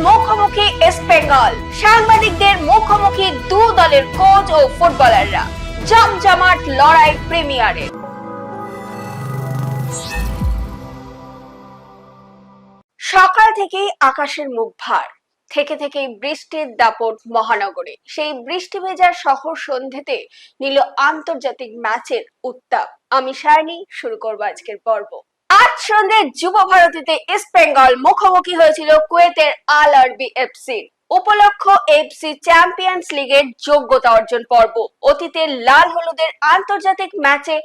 মুখোমুখি ইস্ট বেঙ্গল। সাংবাদিকদের মুখোমুখি দু দলের কোচ ও ফুটবলাররা। জমজমাট লড়াই প্রিমিয়ারে। সকাল থেকেই আকাশের মুখ ভার, থেকে বৃষ্টির দাপট মহানগরে। সেই বৃষ্টি ভেজা শহর সন্ধ্যেতে নিল আন্তর্জাতিক ম্যাচের উত্তাপ। আমি সায়নী, শুরু করবো আজকের পর্ব। আজ সন্ধ্যে যুব ভারতীতে ইস্ট বেঙ্গল মুখোমুখি হয়েছিল কুয়েতের আল আরবি এফসি। উপলক্ষ এফসি চ্যাম্পিয়ন্স লিগের যোগ্যতা অর্জন পর্ব। অতীতের লাল হলুদের আন্তর্জাতিক ম্যাচে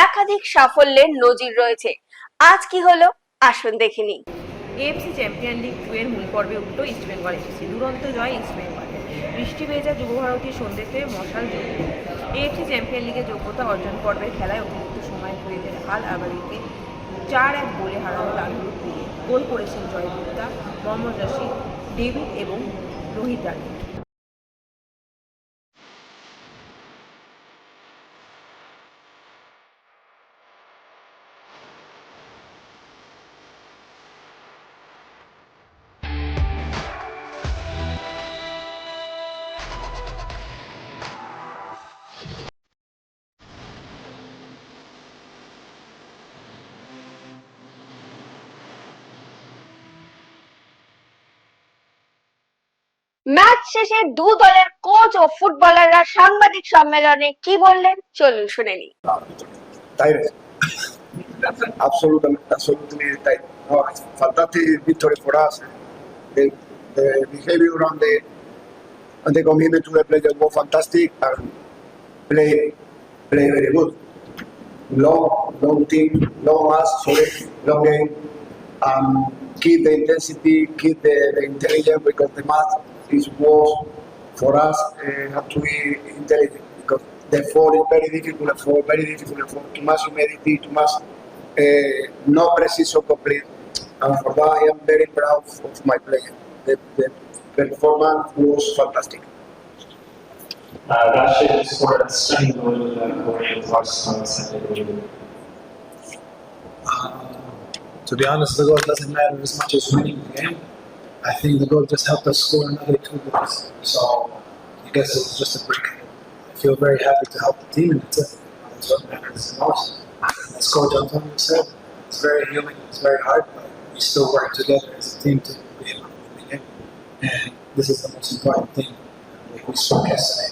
একাধিক সাফল্যের নজির রয়েছে। আজ কি হলো আসুন দেখিনি। এএফসি চ্যাম্পিয়ন লিগ 2 এর মূল পর্বে উঠল ইস্ট বেঙ্গল এফসি। দুরন্ত জয় ইস্ট বেঙ্গল। বৃষ্টি ভেজা যুব ভারতী সন্ধ্যেতে মশাল জ্বলল। এএফসি চ্যাম্পিয়ন লিগে যোগ্যতা অর্জন পর্বের খেলায় অতিরিক্ত সময় কুয়েতের আল আরবিকে 4-1 গোলে হারানো লাল হলুদ দিয়ে। গোল করেছেন জয় গুপ্তা, মোহাম্মদ রশিদ, ডেভিড এবং রোহিত রানী। ম্যাচ শেষে দু দলের কোচ ও ফুটবলাররা সাংবাদিক সম্মেলনে কি বললেন চলুন শুনে নিই। Absolutely tight. No, it's fantastic victory for us. The behavior and the commitment to the players was fantastic and play very good. Long team, long match, long game. Keep the intensity, keep the intelligence because the match was for us have to be intelligent because the four is very difficult. Too much humidity, too much no precision complete. And for that, I am very proud of my player. The performance was fantastic. Rashid scored a stunning goal Korean Fox on Sunday. To be honest, the goal doesn't matter as much as winning the game. I think the goal just helped us score another 2 goals. So I guess it was just a break. I feel very happy to help the team, and that's it. That's what matters the most. As Coach Antonio said, it's very human, it's very hard, but we still work together as a team to be able to win the game. And this is the most important thing, like we spoke yesterday.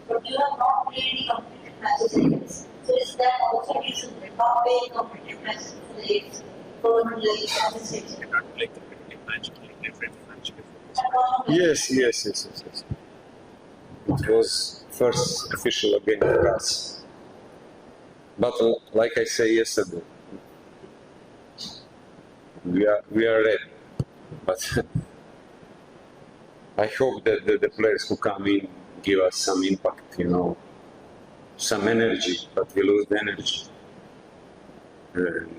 But you have not played the competitive matches against. So is that also reason that not playing competitive matches for the AFC? Not playing competitive match, playing different match before. Yes. It was first official game for us. But like I said yesterday, we are ready. But I hope that the players who come in give us some impact, some energy, but we lose the energy. And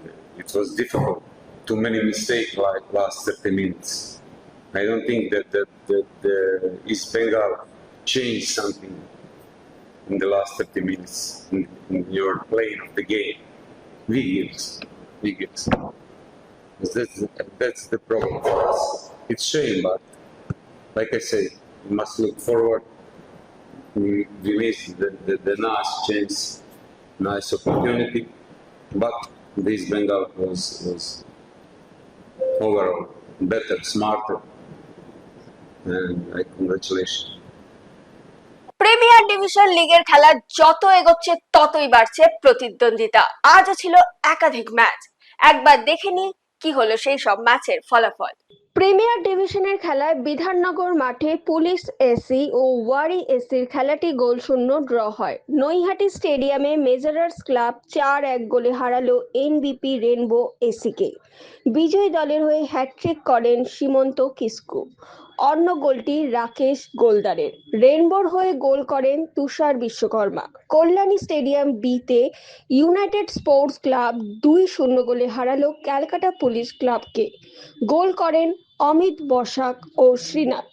it was difficult. Too many mistakes like last 30 minutes. I don't think that the East Bengal changed something in the last 30 minutes in your playing of the game. We get. That's the problem for us. It's shame, but like I say, we must look forward. We missed the nice chance, nice opportunity, but this Bengal was overall better, smarter, and I congratulations. Premier division লিগের খেলা যত এগোচ্ছে ততই বাড়ছে প্রতিদ্বন্দ্বিতা। আজও ছিল একাধিক ম্যাচ। একবার দেখে নিই কি হলো সেই সব ম্যাচের ফলাফল। প্রিমিয়ার ডিভিশনের খেলায় বিধাননগর মাঠে পুলিশ এসি ও ওয়ারি এসির খেলাটি গোলশূন্য ড্র হয়। নৈহাটি স্টেডিয়ামে মেজারার্স ক্লাব 4-1 গোলে হারালো এনবিপি রেনবো এসিকে। বিজয়ী দলের হয়ে হ্যাটট্রিক করেন সীমন্ত কিস্কু। অন্য গোলটি রাকেশ গোলদারের। রেনবোর হয়ে গোল করেন তুষার বিশ্বকর্মা। কল্যাণী স্টেডিয়াম বিতে ইউনাইটেড স্পোর্টস ক্লাব 2-0 গোলে হারালো ক্যালকাটা পুলিশ ক্লাবকে। গোল করেন অমিত বসাক ও শ্রীনাথ।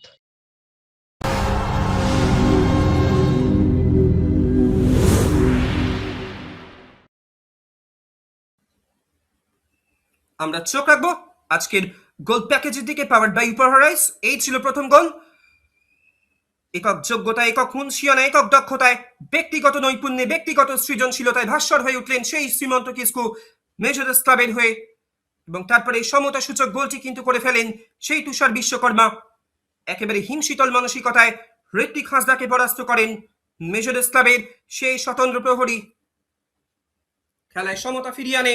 আমরা চোখ রাখবো আজকের গোল প্যাকেজের দিকে, পাওয়ার্ড বাই উপহার রাইস। এই ছিল প্রথম গোল। একক যোগ্যতা, একক হুঁশিয়ানা, একক দক্ষতায়, ব্যক্তিগত নৈপুণ্যে, ব্যক্তিগত সৃজনশীলতায় ভাস্বর হয়ে উঠলেন সেই শ্রীমন্ত কিস্কু মেজরস ক্লাবের হয়ে। এবং তারপরে সমতা সূচক গোলটি কিন্তু করে ফেলেন সেই তুষার বিশ্বকর্মা। একেবারে হিমশীতল মানসিকতায় ঋত্বিক হাঁসদাকে পরাস্ত করেন মেজরস ক্লাবের সেই স্বতন্ত্র প্রহরী। খেলায় সমতা ফিরিয়ে আনে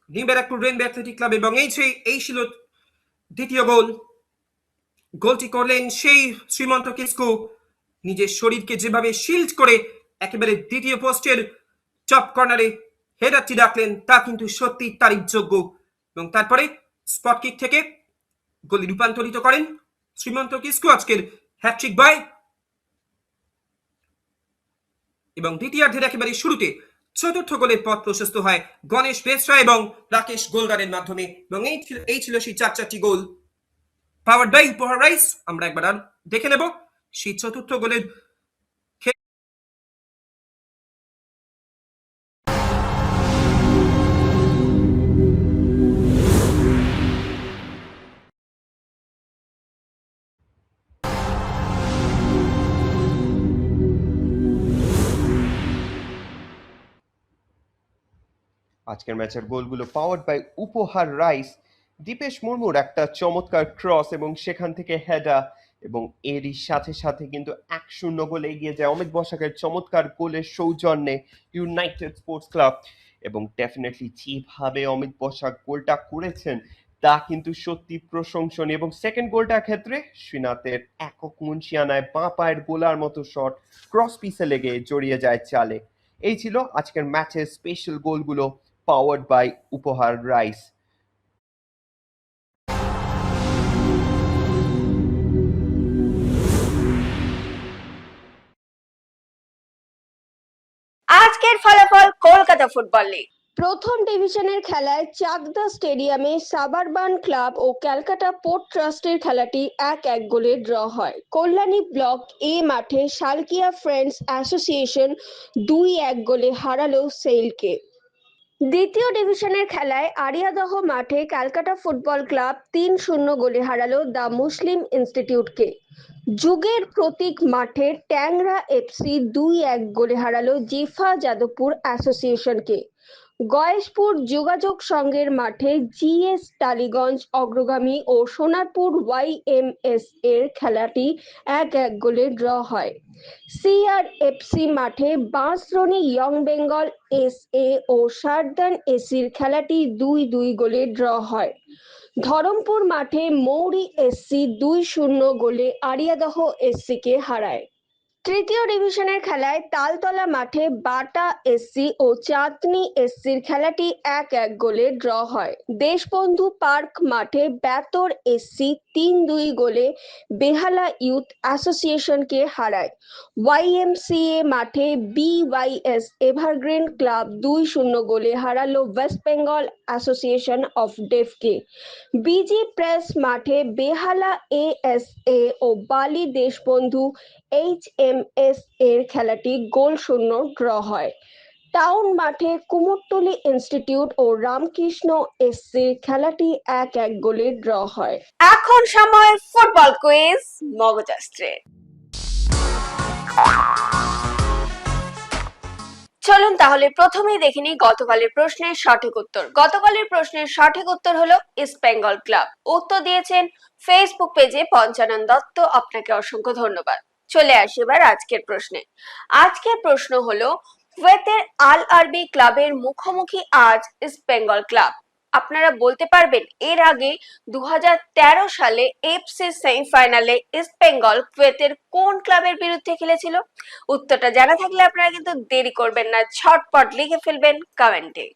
new Barrackpore rainbow athletic club. এবং এই ছিল দ্বিতীয় গোল। গোলটি করলেন সেই শ্রীমন্ত কিস্কু নিজের শরীরকে যেভাবে শিল্ড করে একেবারে দ্বিতীয় পোস্টের টপ কর্নারে হেডারটি রাখলেন, তা কিন্তু সত্যি তারিফযোগ্য। এবং তারপরে স্পট কিক থেকে গোলে রূপান্তরিত করেন শ্রীমন্ত কিস্কু, আজকের হ্যাট্রিক বয়। এবং দ্বিতীয়ার্ধের একেবারে শুরুতে চতুর্থ গোলের পথ প্রশস্ত হয় গণেশ বেসরা এবং রাকেশ গোলদারের মাধ্যমে। এবং এই ছিল সেই 4-4টি গোল পাওয়ার্ড বাই উপহার রাইস। আমরা একবার আর দেখে নেব সেই চতুর্থ গোলের। আজকের ম্যাচের গোলগুলো পাওয়ার্ড বাই উপহার রাইস। দীপেশ মুর্মুর একটা চমৎকার ক্রস এবং সেখান থেকে হেডার, এবং এরই সাথে সাথে কিন্তু 1-0 গোলে এগিয়ে যায় অমিত বসাকের চমৎকার গোলের সৌজন্যে ইউনাইটেড স্পোর্টস ক্লাব। এবং ডেফিনেটলি যেভাবে অমিত বসাক গোলটা করেছেন তা কিন্তু সত্যি প্রশংসনীয়। এবং সেকেন্ড গোলটার ক্ষেত্রে শ্রীনাথের একক মুন্সিয়ানায় বাঁ পায়ের গোলার মতো শট ক্রস পিসে লেগে জড়িয়ে যায় চালে। এই ছিল আজকের ম্যাচের স্পেশাল গোলগুলো পাওয়ার্ড বাই উপহার রাইস। আজকের ফলাফল কলকাতা ফুটবল লিগ। প্রথম ডিভিশনের খেলায় চাকদা স্টেডিয়ামে সাবারবান ক্লাব ও ক্যালকাটা পোর্ট ট্রাস্টের খেলাটি 1-1 গোলে ড্র হয়। কল্যাণী ব্লক এ মাঠে শালকিয়া ফ্রেন্ডস অ্যাসোসিয়েশন 2-1 গোলে হারালো সেইলকে। দ্বিতীয় ডিভিশনের খেলায় আরিয়াদহ মাঠে ক্যালকাটা ফুটবল ক্লাব 3-0 গোলে হারালো দ্য মুসলিম ইনস্টিটিউটকে। যুগের প্রতীক মাঠে ট্যাংরা এফসি 2-1 গোলে হারালো জিফা যাদবপুর অ্যাসোসিয়েশনকে। গয়েশপুর যোগাযোগ সংঘের মাঠে জিএস টালিগঞ্জ অগ্রগামী ও সোনারপুর ওয়াইএমএস এর খেলাটি 1-1 গোলে ড্র হয়। সিআরএফসি মাঠে বাঁশরণী ইয়ং বেঙ্গল এসএ ও সারদান এসির খেলাটি 2-2 গোলে ড্র হয়। ধরমপুর মাঠে মৌরি এসসি 2-0 গোলে আরিয়াদহ এসসিকে হারায়। তৃতীয় ডিভিশনের খেলায় তালতলা মাঠে বাটা এসসি ও চাঁদনী এসসির খেলাটি 1-1 গোলে ড্র হয়। দেশবন্ধু পার্ক মাঠে বেতর এসসি 3-2 গোলে বেহালা ইউথ অ্যাসোসিয়েশনকে হারায়। ওয়াইএমসিএ মাঠে বিওয়াইএস এভারগ্রিন ক্লাব 2-0 গোলে হারালো ওয়েস্ট বেঙ্গল অ্যাসোসিয়েশন অফ ডেফকে। বিজি প্রেস মাঠে বেহালা এএসএ ও বালি দেশবন্ধু এইচএমএস এর খেলাটি গোলশূন্য ড্র হয়। টাউন মাঠে কুমোরটুলি ইনস্টিটিউট ও রামকৃষ্ণ এসসির খেলাটি 1-1 গোলে ড্র হয়। এখন সময় ফুটবল কুইজ মগজাস্ত্রের। চলুন তাহলে প্রথমেই দেখে নিই গতকালের প্রশ্নের সঠিক উত্তর। গতকালের প্রশ্নের সঠিক উত্তর হলো ইস্ট বেঙ্গল ক্লাব। উত্তর দিয়েছেন ফেসবুক পেজে পঞ্চানন দত্ত, আপনাকে অসংখ্য ধন্যবাদ। চলে আসি এবার আজকের প্রশ্নে। আজকের প্রশ্ন হলো কুয়েতের আল আরবি ক্লাবের মুখোমুখি আজ ইস্ট বেঙ্গল ক্লাব। আপনারা বলতে পারবেন এর আগে 2013 সালে এফসি সেমিফাইনালে ইস্ট বেঙ্গল কুয়েতের কোন ক্লাবের বিরুদ্ধে খেলেছিল? উত্তরটা জানা থাকলে আপনারা কিন্তু দেরি করবেন না, ঝটপট লিখে ফেলবেন কমেন্টে।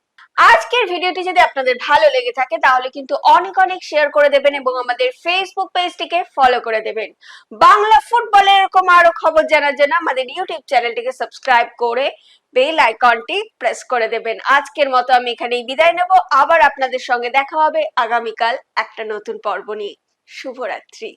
আজকের ভিডিওটি যদি আপনাদের ভালো লেগে থাকে তাহলে কিন্তু অনেক অনেক শেয়ার করে দেবেন এবং আমাদের ফেসবুক পেজটিকে ফলো করে দেবেন। বাংলা ফুটবলের এরকম আরো খবর জানার জন্য আমাদের ইউটিউব চ্যানেলটিকে সাবস্ক্রাইব করে বেল আইকনটি প্রেস করে দেবেন। আজকের মতো আমি এখানেই বিদায় নেব। আবার আপনাদের সঙ্গে দেখা হবে আগামীকাল একটা নতুন পর্ব নিয়ে। শুভরাত্রি।